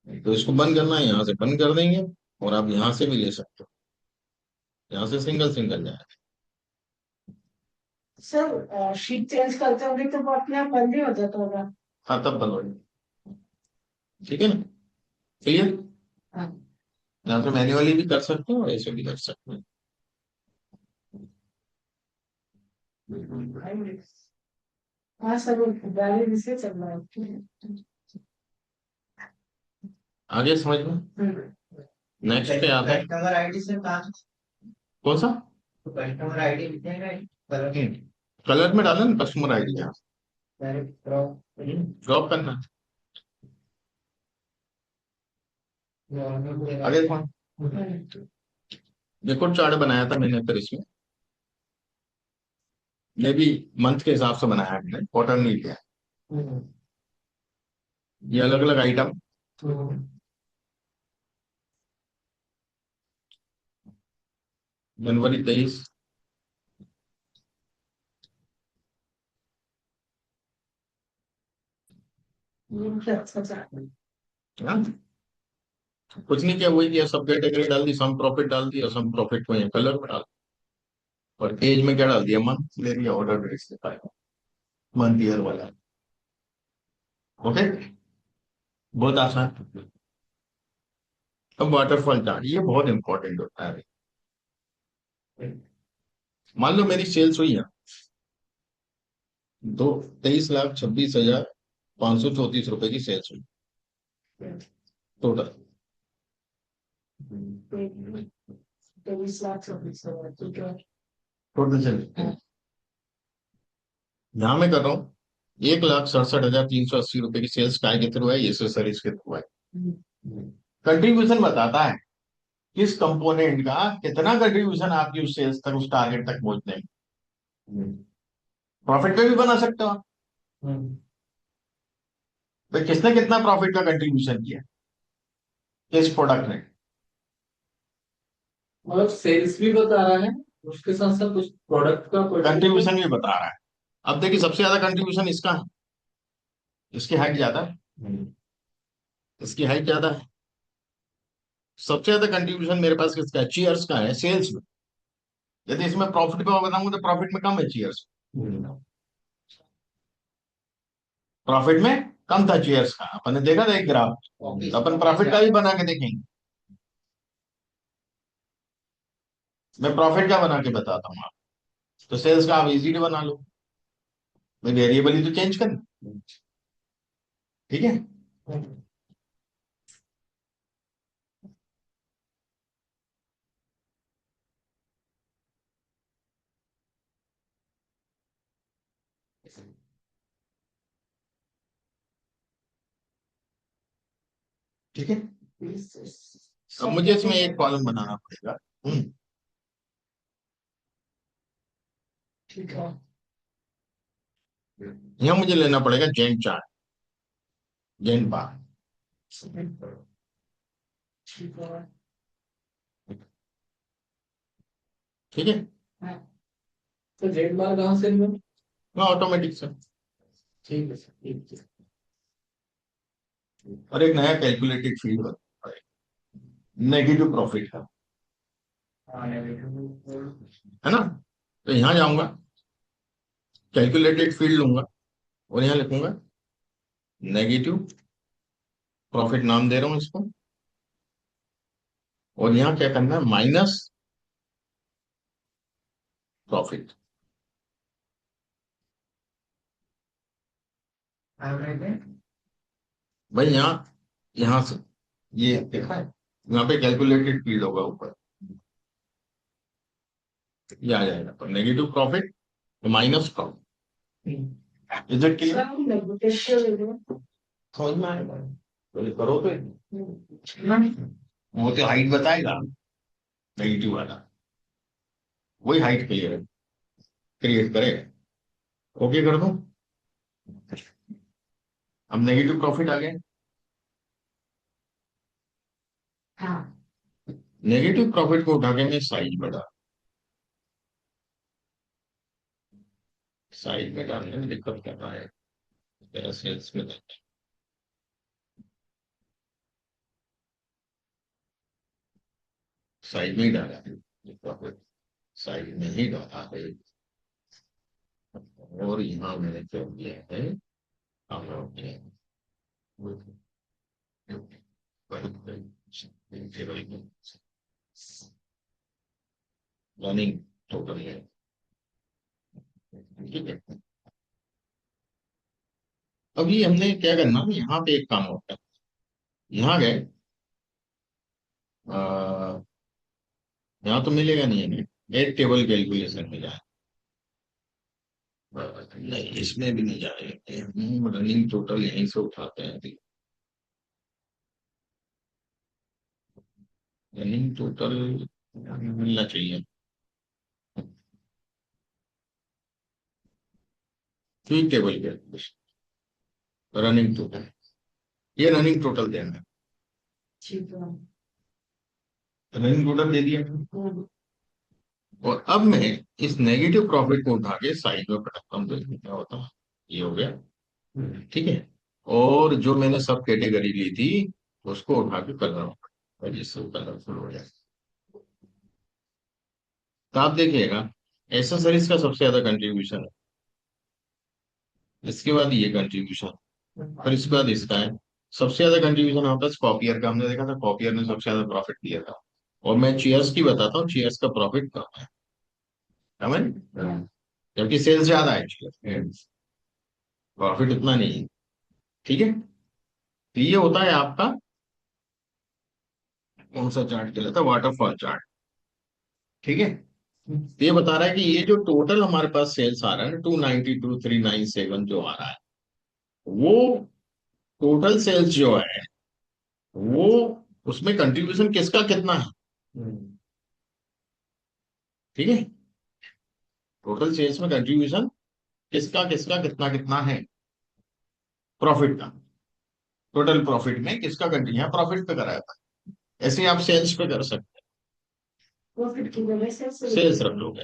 तो इसको बंद करना है, यहाँ से बंद कर देंगे। और आप यहाँ से भी ले सकते हो, यहाँ से सिंगल सिंगल जाए। सर शीट चेंज करते होंगे तो वो अपने आप बंद ही हो जाता होगा। हाँ तब बंद हो जाए, ठीक है ना, क्लियर। हाँ। यहाँ से मैन्युअली भी कर सकते हो और ऐसे भी कर सकते हो। हाँ सर, वो गाड़ी से चल रहा है। आगे समझ में। नेक्स्ट पे आता है, कस्टमर आईडी से कहाँ, कौन सा, तो कस्टमर आईडी लिखेगा कलर कलर में डालना ना कस्टमर आईडी, यहाँ क्रॉप ड्रॉप करना। आगे देखो, देखो चार्ट बनाया था मैंने फिर इसमें, ये भी मंथ के हिसाब से बनाया है मैंने, क्वार्टर नहीं लिया। ये अलग अलग आइटम, जनवरी 23, हाँ, कुछ नहीं किया, वही किया, सब कैटेगरी डाल दी, सम प्रॉफिट डाल दिया, सम प्रॉफिट को यहाँ कलर में डाल, और एज में क्या डाल दिया, मंथ ले लिया, ऑर्डर डेट से मंथ ईयर वाला। ओके, बहुत आसान। अब वाटरफॉल चार्ट ये बहुत इंपॉर्टेंट होता है। मान लो मेरी सेल्स हुई है दो 23,26,534 की सेल्स हुई टोटल। 23 लाख 26 हजार, ठीक है। टोटल सेल्स यहाँ मैं कर रहा हूँ 1,67,380 रुपए की सेल्स काय के थ्रू है, एसेसरीज के थ्रू है। कंट्रीब्यूशन बताता है किस कंपोनेंट का कितना कंट्रीब्यूशन आपकी उस सेल्स तक, उस टारगेट तक पहुंचने में। प्रॉफिट पे भी बना सकते हो आप, भाई किसने कितना प्रॉफिट का कंट्रीब्यूशन किया किस प्रोडक्ट ने। मतलब सेल्स भी बता रहा है, उसके साथ साथ कुछ प्रोडक्ट का कंट्रीब्यूशन भी बता रहा है। अब देखिए सबसे ज्यादा कंट्रीब्यूशन इसका है, इसकी हाइट ज्यादा है, इसकी हाइट ज्यादा है। सबसे ज्यादा कंट्रीब्यूशन मेरे पास किसका है, चीयर्स का है सेल्स में। यदि इसमें प्रॉफिट का बताऊंगा तो प्रॉफिट में कम है चीयर्स, प्रॉफिट में कम था चेयर्स का, अपन ने देखा था एक ग्राफ, तो अपन प्रॉफिट का ही बना के देखेंगे। मैं प्रॉफिट का बना के बताता हूँ आपको, तो सेल्स का आप इजीली बना लो, मैं वेरिएबल ही तो चेंज कर, ठीक है। ठीक है, अब मुझे इसमें एक कॉलम बनाना पड़ेगा। ठीक है। यहाँ मुझे लेना पड़ेगा जेंट चार्ट, जेंट बार, ठीक है। ठीक है। तो जेड बार कहाँ से लूँ? मैं ऑटोमेटिक से, ठीक है सर, ठीक है। और एक नया कैलकुलेटेड फील्ड बना, नेगेटिव प्रॉफिट का, है ना। तो यहाँ जाऊंगा, कैलकुलेटेड फील्ड लूंगा और यहाँ लिखूंगा नेगेटिव प्रॉफिट, नाम दे रहा हूँ इसको, और यहाँ क्या करना है, माइनस प्रॉफिट। भाई यहाँ, यहाँ से ये देखा है, यहाँ पे कैलकुलेटेड फील्ड होगा ऊपर, ये आ जाएगा, तो negative profit minus profit, is it clear? Sir हम नेगेटिव ले रहे हैं। समझ में आएगा, तो करो तो, वो तो हाइट बताएगा नेगेटिव वाला, वही हाइट क्लियर क्रिएट करेगा। ओके कर दो, अब नेगेटिव प्रॉफिट आ गया। हाँ। नेगेटिव प्रॉफिट को उठा के मैं साइज बढ़ा, साइज में डालने में दिक्कत कर रहा है मेरा, सेल्स में साइज में ही डाला है प्रॉफिट, साइज में ही डाला है, और यहाँ मैंने क्या किया है, रनिंग टोटल है, ठीक है। अभी हमने क्या करना, यहाँ पे एक काम होता है, यहाँ गए, यहाँ तो मिलेगा नहीं हमें, एक टेबल कैलकुलेशन में जाए, नहीं इसमें भी नहीं जाएगा, रनिंग टोटल यहीं से उठाते हैं अभी, रनिंग टोटल मिलना चाहिए, ठीक टेबल कैलकुलेशन, रनिंग टोटल, ये रनिंग टोटल देना है, ठीक है। रनिंग टोटल दे दिया, और अब मैं इस नेगेटिव प्रॉफिट को उठा के साइड में पटकता हूँ, तो क्या होता है, ये हो गया, ठीक है। और जो मैंने सब कैटेगरी ली थी उसको उठा के कर रहा हूँ, और जिससे कलरफुल हो जाए, तो आप देखिएगा एसेसरीज का सबसे ज्यादा कंट्रीब्यूशन है, इसके बाद ये कंट्रीब्यूशन, और इसके बाद इसका है, सबसे ज्यादा कंट्रीब्यूशन होता है कॉपियर का, हमने देखा था कॉपियर ने सबसे ज्यादा प्रॉफिट दिया था, और मैं चेयर्स की बताता हूँ, चेयर्स का प्रॉफिट कम है, समझ, जबकि सेल्स ज्यादा है, प्रॉफिट उतना नहीं है, ठीक है। तो ये होता है आपका कौन सा चार्ट कहलाता है, वाटरफॉल चार्ट, ठीक है। तो ये बता रहा है कि ये जो टोटल हमारे पास सेल्स आ रहा है ना, 292,397 जो आ रहा है, वो टोटल सेल्स जो है, वो उसमें कंट्रीब्यूशन किसका कितना है, ठीक है। टोटल सेल्स में कंट्रीब्यूशन किसका किसका कितना कितना है, प्रॉफिट का, टोटल प्रॉफिट में किसका यहाँ प्रॉफिट पे कराया था, ऐसे आप सेल्स पे कर सकते प्रॉफिट की वजह से हैं, सेल्स रख लोगे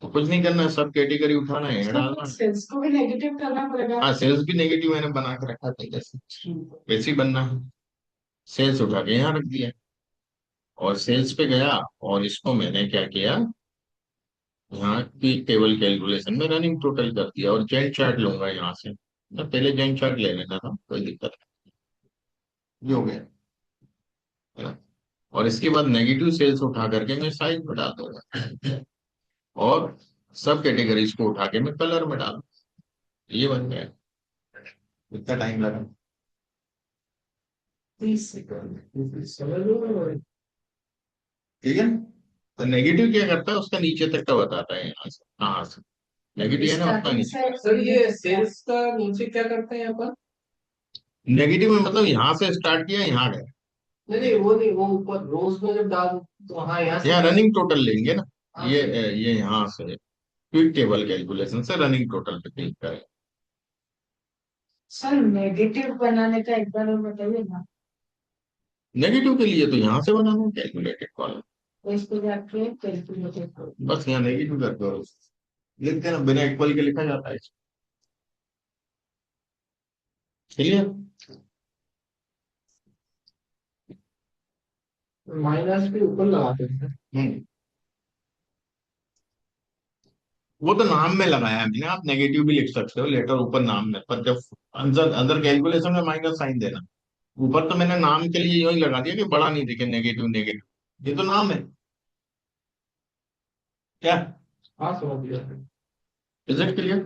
तो कुछ नहीं करना है, सब कैटेगरी उठाना है, डालना है। सेल्स को भी नेगेटिव करना पड़ेगा। हाँ सेल्स भी नेगेटिव मैंने बना के रखा था, जैसे वैसे ही बनना है, सेल्स उठा के यहाँ रख दिया, और सेल्स पे गया, और इसको मैंने क्या किया, यहाँ की टेबल कैलकुलेशन में रनिंग टोटल कर दिया, और जेड चार्ट लूंगा यहाँ से, मैं पहले जॉइंट चार्ट ले लेना था, कोई दिक्कत नहीं, ये हो गया है ना। और इसके बाद नेगेटिव सेल्स उठा करके मैं साइज में डाल दूंगा, और सब कैटेगरीज को उठा के मैं कलर में डाल, ये बन गया। इतना टाइम लगा? 30 सेकंड। समझ लो। ठीक है। तो नेगेटिव क्या करता है, उसका नीचे तक का बताता है, यहाँ से कहाँ से नेगेटिव है ना, उसका स्टार्टिंग नीचे। से सर ये सेल्स का नीचे क्या करते हैं यहाँ पर? नेगेटिव में मतलब यहाँ से स्टार्ट किया, यहाँ गया। नहीं नहीं, वो नहीं, वो ऊपर रोज में जब डाल तो हाँ यहाँ से यहाँ रनिंग टोटल लेंगे ना, हाँ, ये यहाँ से क्विक टेबल कैलकुलेशन से रनिंग टोटल पे क्लिक करें। सर नेगेटिव बनाने का एक बार और बताइए ना। नेगेटिव के लिए तो यहाँ से बनाना है कैलकुलेटेड कॉलम, तो इस पे जाके कैलकुलेटेड करो। बस यहाँ नेगेटिव करके और लिखते हैं ना, बिना इक्वल के लिखा जाता है। क्लियर? माइनस के ऊपर लगाते हैं। हम्म, वो तो नाम में लगाया है मैंने, आप नेगेटिव भी लिख सकते हो लेटर ऊपर नाम में, पर जब अंदर अंदर कैलकुलेशन में माइनस साइन देना। ऊपर तो मैंने नाम के लिए यूं ही लगा दिया कि बड़ा नहीं दिखे नेगेटिव नेगेटिव, ये तो नाम है क्या। हाँ समझ गया। Is it clear?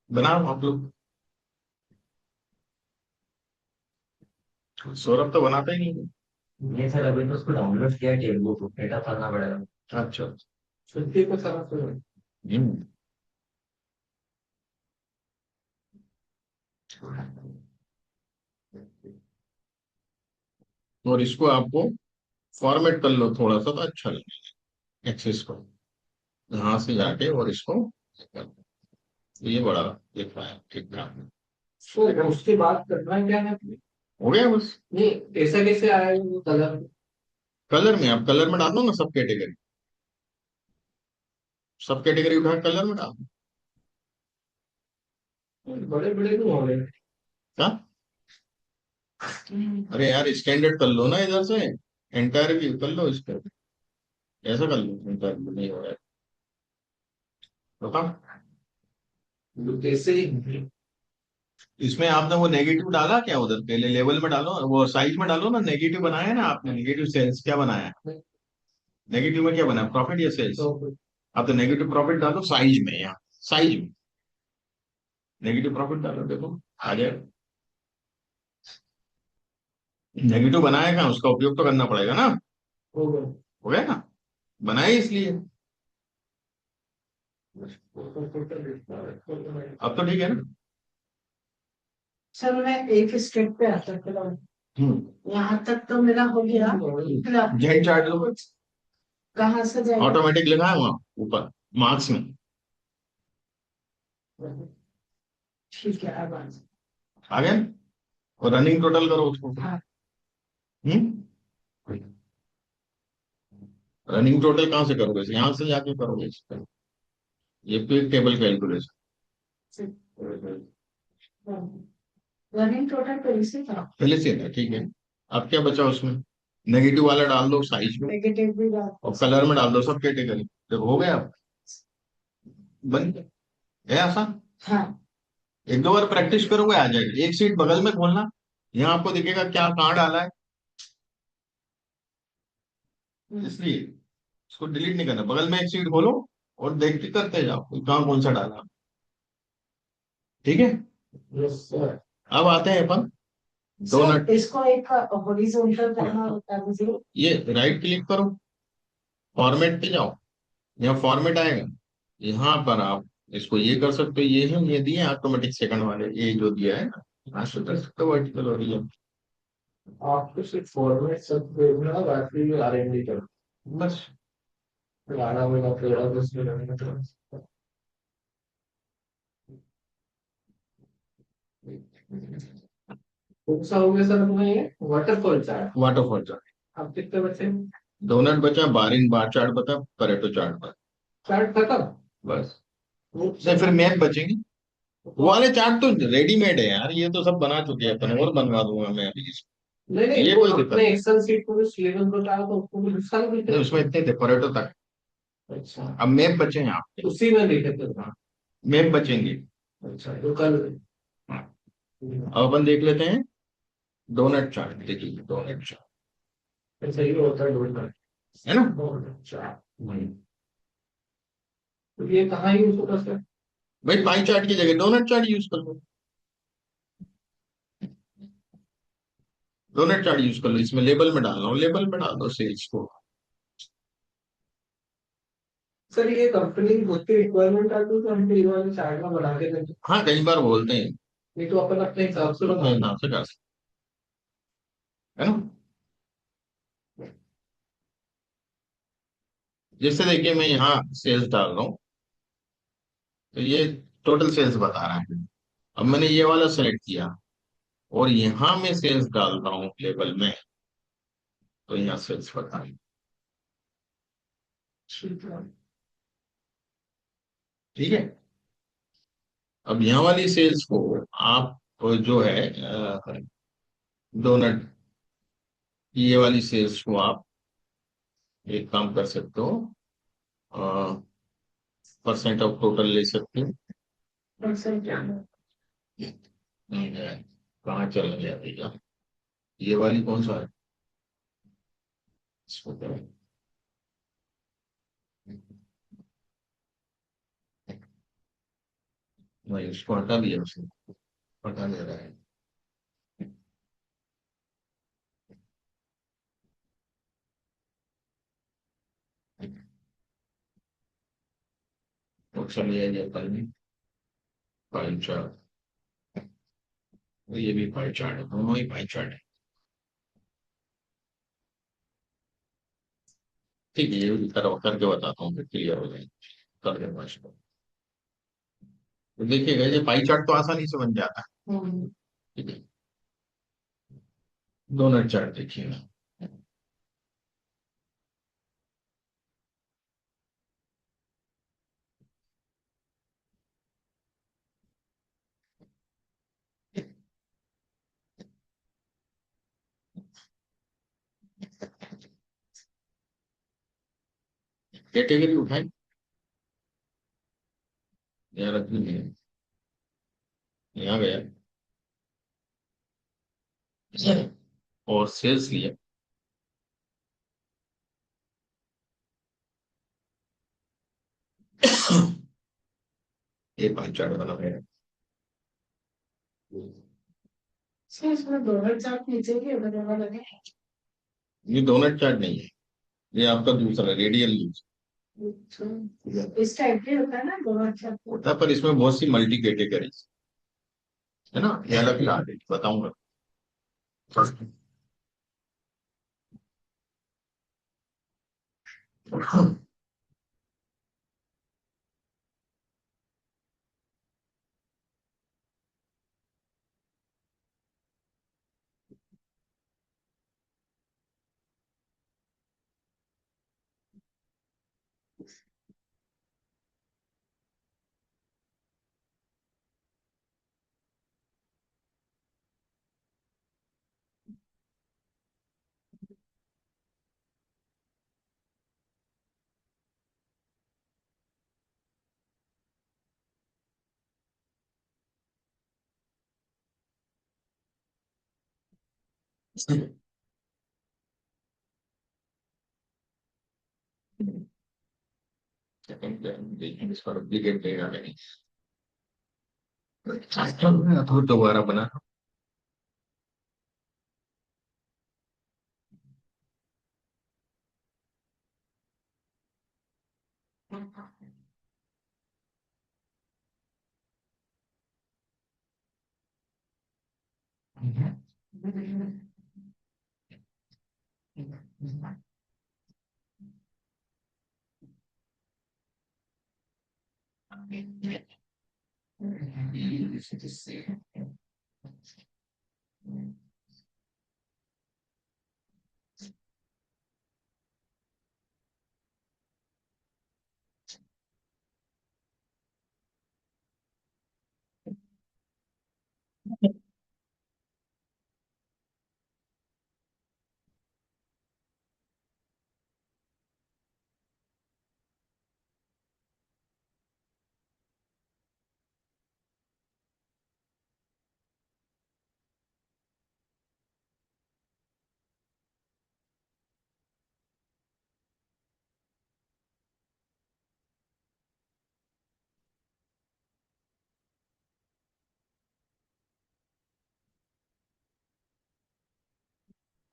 बनाओ आप लोग। सौरभ तो बनाता ही नहीं ये सर अभी तो उसको डाउनलोड किया टेबल को, डेटा करना पड़ेगा। है। अच्छा। छुट्टी को सारा समझ। हम्म। और इसको आपको फॉर्मेट कर लो थोड़ा सा तो अच्छा लगेगा, एक्सेस को यहाँ से जाके और इसको कर दो। तो ये बड़ा दिख रहा है ठीक ठाक। तो उसके बाद करना क्या है? हो गया बस। नहीं, ऐसा कैसे आएगा वो कलर? कलर में, आप कलर में डाल दो ना, सब कैटेगरी, सब कैटेगरी उठा कलर में डाल दो। बड़े बड़े क्यों हो गए? क्या? अरे यार स्टैंडर्ड कर लो ना इधर से, एंटायर व्यू कर लो इसको, ऐसा कर लो, एंटायर व्यू नहीं हो रहा है बताओ। तो कैसे ही? इसमें आपने वो नेगेटिव डाला क्या उधर, पहले लेवल में डालो, वो साइज में डालो ना, नेगेटिव बनाया है ना आपने, नेगेटिव सेल्स क्या बनाया है, नेगेटिव में क्या बनाया, प्रॉफिट या सेल्स? तो आप तो नेगेटिव प्रॉफिट डालो साइज में, यहाँ साइज में नेगेटिव प्रॉफिट डालो, देखो आ जाएगा। नेगेटिव बनाएगा, उसका उपयोग तो करना पड़ेगा ना। हो गए। हो गया ना, बनाए इसलिए। अब तो ठीक है ना। सर मैं एक स्टेप पे आता हूँ, यहाँ तक तो मेरा हो गया। फिर आप जेड चार्ट लो, कहाँ से जाएगा? ऑटोमेटिक लिखा है वहां ऊपर मार्क्स में। ठीक है अब आ गया ना? और रनिंग टोटल करो उसको। हाँ। रनिंग टोटल कहाँ से करोगे, यहाँ से जाके करोगे इसका। ये quick table calculation running total पे इसी था। पहले से था, ठीक है। अब क्या बचा उसमें, नेगेटिव वाला डाल दो साइज में, नेगेटिव भी डाल। और कलर में डाल दो सब कैटेगरी, देखो हो गया, बन गया। है आसान। हाँ। एक दो बार प्रैक्टिस करोगे आ जाएगा। एक सीट बगल में खोलना, यहाँ आपको दिखेगा क्या कहाँ डाला है, इसलिए इसको डिलीट नहीं करना, बगल में एक सीट खोलो और देखते करते जाओ कहाँ कौन सा डाला। ठीक है। Yes sir. अब आते हैं अपन दो सर मिनट। इसको एक हॉरिजॉन्टल करना होता है मुझे। ये राइट क्लिक करो, फॉर्मेट पे जाओ, यहाँ फॉर्मेट आएगा, यहाँ पर आप इसको ये कर सकते हो, ये है ये दिए ऑटोमेटिक सेकंड वाले, ये जो दिया है ना, यहाँ से कर सकते हो वर्टिकल ओरिजिन, आपको सिर्फ फॉर्मेट सब देखना, बाकी आरएनडी करो। बस। गाना में 13-10 मिनट। कौन सा हो गया सर अपना ये वाटरफॉल चार्ट? वाटरफॉल चार्ट अब कितने बचे? डोनट बचा, बार इन बार चार्ट बता, परेटो चार्ट बता, चार्ट खत्म? बस। वो नहीं फिर मैथ बचेंगे, वो वाले चार्ट तो रेडीमेड है यार, ये तो सब बना चुके हैं अपन, और बनवा दूंगा मैं अभी नहीं नहीं, ये वो कोई दिक्कत अपने नहीं। एक्सेल शीट को भी सिलेबस बताया तो उसको भी दूसरा भी नहीं, उसमें इतने थे परेटो तक, अच्छा, अब मैप बचे हैं आपके। उसी में लिखे थे। हाँ, में बचेंगे। अच्छा तो कल अब अपन देख लेते हैं डोनट चार्ट। देखिए डोनट चार्ट, सही होता है ढूंढना। है ना। अच्छा हम्म। तो ये कहाँ यूज होता है सर? भाई पाई चार्ट की जगह डोनट चार्ट यूज कर लो, डोनट चार्ट यूज कर लो। इसमें लेबल में डाल रहा हूँ, लेबल में डाल दो सेल्स को। सर ये कंपनी खुद की रिक्वायरमेंट आती है तो हम ये वाले चार्ट में बना के देते हैं। हाँ कई बार बोलते हैं, नहीं तो अपन अपने हिसाब से तो अपने बना हिसाब से कर सकते हैं, है ना। जैसे देखिए मैं यहाँ सेल्स डाल रहा हूँ, तो ये टोटल सेल्स बता रहा है। अब मैंने ये वाला सेलेक्ट किया और यहाँ मैं सेल्स डाल रहा हूँ लेबल में, तो यहाँ सेल्स बता रहा है। ठीक है। अब यहाँ वाली सेल्स को आप जो है डोनट, ये वाली सेल्स को आप एक काम कर सकते हो, परसेंट ऑफ टोटल ले सकते हो। परसेंट क्या है? कहाँ चला गया भैया, ये वाली कौन सा है, इसको करो। नहीं उसको हटा दिया, उसने हटा दे रहा है। तो चलिए ये पहले पाई चार्ट, ये भी पाई चार्ट है, दोनों ही पाई चार्ट है। ठीक है, ये भी करके बताता हूँ, फिर क्लियर हो जाएगा। कर देना इसको। तो देखिएगा ये पाई चार्ट तो आसानी से बन जाता है। ठीक है, डोनट चार्ट देखिएगा। कैटेगरी उठाए, यहाँ रख लीजिए, यहाँ गया और सेल्स लिया। ये पाई चार्ट बना है। सर इसमें डोनट चार्ट नीचे भी अवेलेबल है? ये डोनट चार्ट नहीं है, ये आपका दूसरा रेडियल लीज अच्छा, इस टाइप के होता है ना डोनट चार्ट? होता है, पर इसमें बहुत सी मल्टी कैटेगरीज है ना, ये अलग ही आगे बताऊंगा। इस पर डुप्लीकेट देगा नहीं, तो दोबारा बना।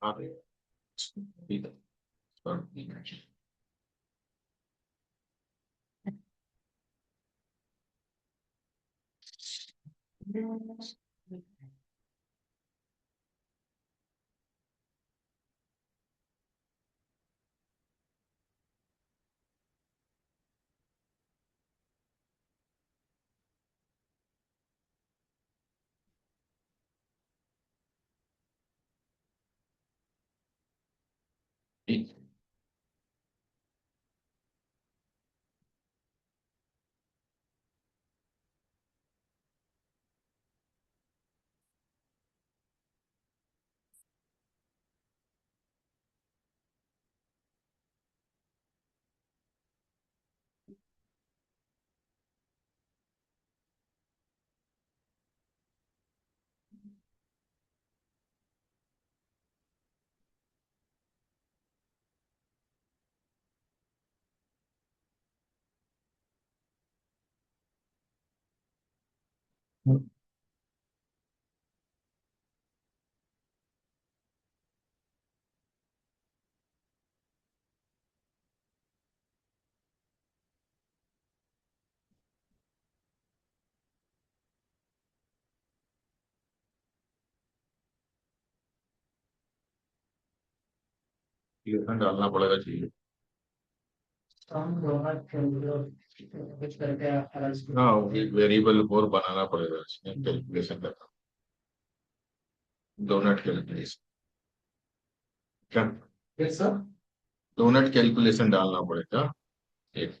हाँ ठीक है। ठीक है, डालना पड़ेगा चाहिए। हम दोनों कुछ करके अलग हाँ एक वेरिएबल और बनाना पड़ेगा इसमें कैलकुलेशन करना। डोनट कैलकुलेशन क्या? Yes sir. डोनट कैलकुलेशन डालना पड़ेगा एक।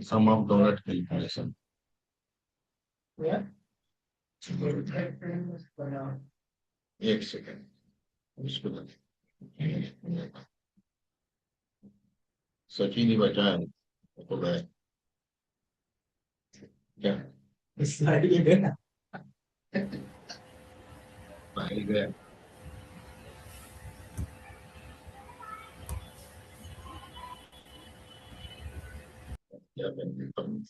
सम ऑफ डोनट कैलकुलेशन। एक सेकेंड इसको सचिन ही बचा है तो मैं क्या बाहर गया। क्या मैं देखता हूँ,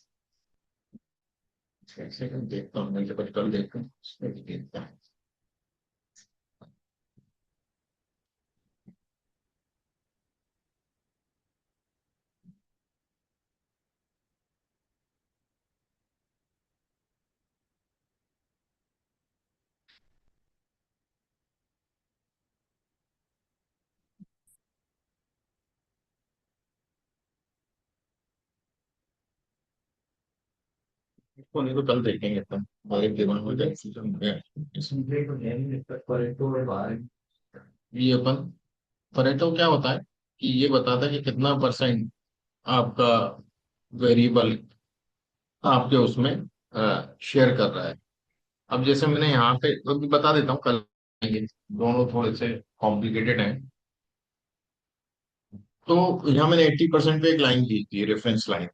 एक सेकंड देखता हूँ, मैं जब कल देखता हूँ उसमें भी देखता है। इसको नहीं तो कल देखेंगे तब हमारे दिमाग में कंफ्यूजन हो गया। ये अपन परेटो क्या होता है कि ये बताता है कि कितना परसेंट आपका वेरिएबल आपके उसमें शेयर कर रहा है। अब जैसे मैंने यहाँ पे तो भी बता देता हूँ कल, ये दोनों थोड़े से कॉम्प्लिकेटेड हैं। तो यहाँ मैंने 80% पे एक लाइन दी थी रेफरेंस लाइन।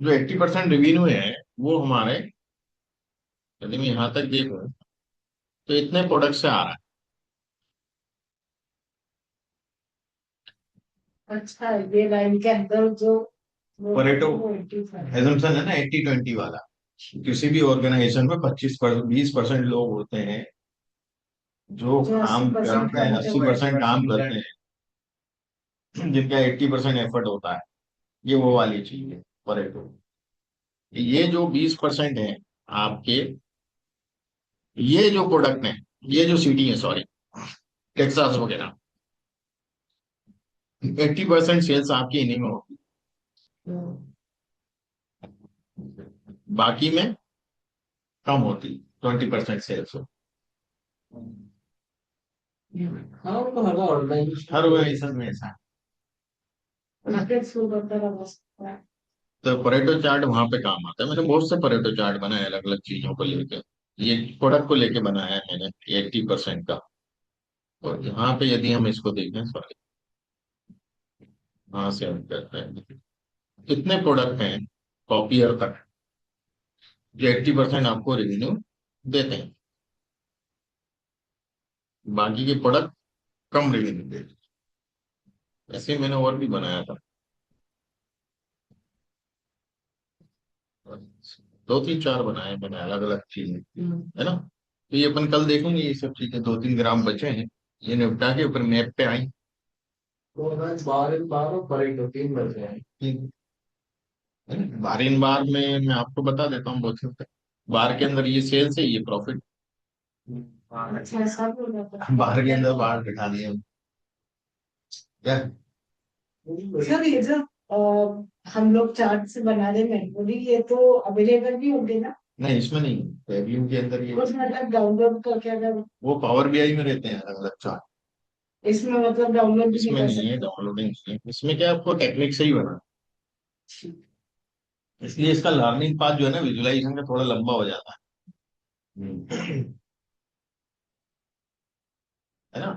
जो 80% रेवेन्यू है वो हमारे, यदि मैं यहाँ तक देखूँ तो इतने प्रोडक्ट से आ रहा है। अच्छा ये लाइन के अंदर जो परेटो वो 85 एजम्पशन है ना 80-20 वाला। किसी भी ऑर्गेनाइजेशन में 20% लोग होते हैं जो जो काम 80% करते हैं, करते हैं वो 80% काम करते हैं, जिनका 80% एफर्ट होता है। ये वो वाली चीज है परेटो। ये जो 20% है आपके, ये जो प्रोडक्ट है, ये जो सिटी है सॉरी टेक्सास वगैरह, 80% सेल्स आपकी इन्हीं में होगी। बाकी में कम होती, 20% सेल्स हो। हाँ वो तो हर ऑर्गेनाइजेशन हर ऑर्गेनाइजेशन में ऐसा है। मार्केट शुरू करता रहा। तो परेटो चार्ट वहां पे काम आता है। मैंने बहुत से परेटो चार्ट बनाए अलग अलग चीजों को लेकर। ये प्रोडक्ट को लेके बनाया है मैंने 80% का। और यहाँ पे यदि हम इसको देखें सॉरी, वहां से हम करते हैं कितने प्रोडक्ट हैं कॉपियर तक जो 80% आपको रेवेन्यू देते हैं, बाकी के प्रोडक्ट कम रेवेन्यू देते हैं। ऐसे मैंने और भी बनाया था। दो तीन चार बनाए मैंने अलग अलग चीजें, है ना। तो ये अपन कल देखेंगे ये सब चीजें, 2-3 ग्राम बचे हैं, ये निपटा के ऊपर मैप पे आई। तो 12 पर 3 बज रहे हैं। ठीक है ना? बार इन बार में मैं आपको बता देता हूँ बहुत सकते, बार के अंदर ये सेल्स है, ये प्रॉफिट, अच्छा ऐसा भी हो जाता है। बार के अंदर बार बिठा दिए हम। क्या सर ये जो हम लोग चार्ट से बना रहे मैनुअली, ये तो अवेलेबल भी होंगे ना? नहीं, इसमें नहीं, टेबलिंग के अंदर ये, कुछ मतलब डाउनलोड करके अगर वो पावर बीआई में रहते हैं अलग अलग चार्ट। इसमें मतलब डाउनलोड भी नहीं इसमें कर नहीं है सकते? डाउनलोडिंग, नहीं है इसमें, क्या आपको टेक्निक से ही बना, इसलिए इसका लर्निंग पाथ जो है ना विजुअलाइजेशन का थोड़ा लंबा हो जाता है। है ना।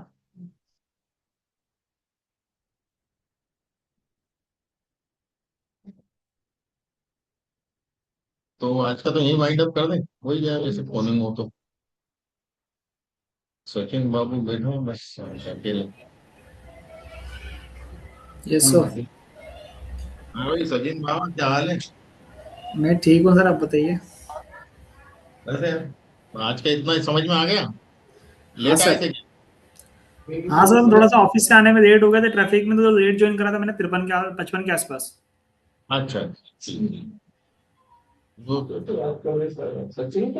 तो आज का तो यही वाइंड अप कर दें, वही जाए जैसे फोनिंग हो तो। सचिन बाबू बैठो बस अकेले। Yes sir. हाँ भाई सचिन बाबू क्या हाल है। मैं ठीक हूँ सर, आप बताइए। वैसे आज का इतना समझ में आ गया, हाँ लेट आए सर। थे। हाँ सर, हम थोड़ा सा ऑफिस से आने में लेट हो गया था, ट्रैफिक में तो लेट ज्वाइन करा था मैंने 53 के आसपास। अच्छा ठीक है। वो तो आप कर रहे सचिन